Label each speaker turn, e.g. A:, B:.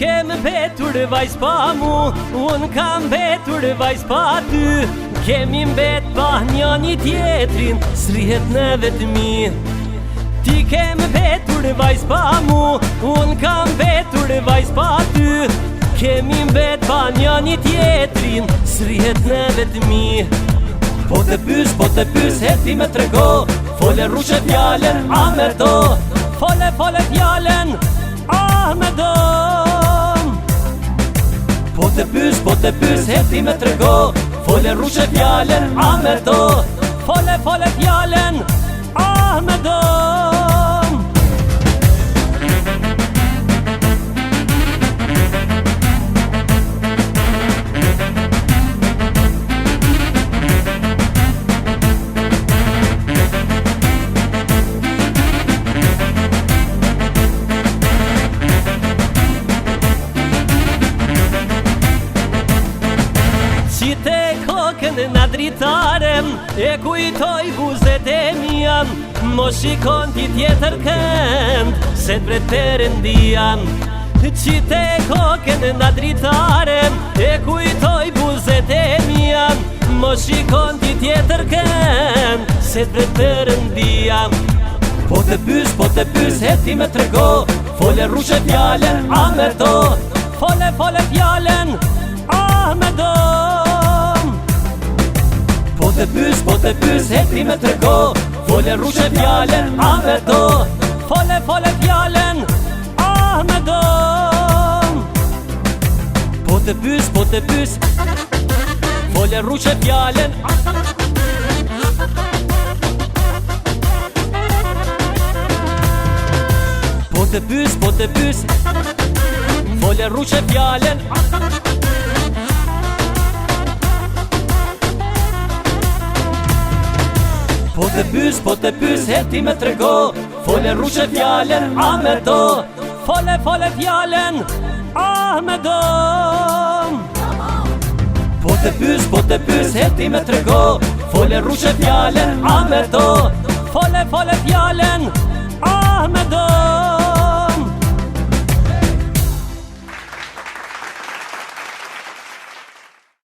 A: kem betur vajz pa mu, unë kam betur vajz pa ty. Kemi mbet pa njani tjetrin, s'rihet në vetëmi. Ti kem betur vajz pa mu, unë kam betur vajz pa ty. Kemi mbet pa njani tjetrin, s'rihet në vetëmi. Po të pys, heti me trego, fole rrushe fjalen, a me do. Fole fjalen, a me do. Po të pys, heti me trego, fole rrushe fjalen, a me do. Fole fjalen, a me do. Qite kokën në dritarem, e kujtoj buzet e mija. Mo shikon ti tjetër kënd, se t'bret Perëndiam. Qite kokën në dritarem, e kujtoj buzet e mija. Mo shikon ti tjetër kënd, se t'bret Perëndiam. Po të pys, heti me trego, fole rrushe fjalen, a me do. Fole fjalen, a me do. Po të pys, heti me trego, fole rrushe fjalen, a me do. Fole fjalen, a me do. Po të pys, fole rrushe fjalen, Po të pys, fole rrushe fjalen, Po të pys, heti me trego, fole rrushe fjalen, a me do. Fole fjalen, a me do. Po të pys, heti me trego, fole rrushe fjalen, a me do. Fole fjalen, a me do.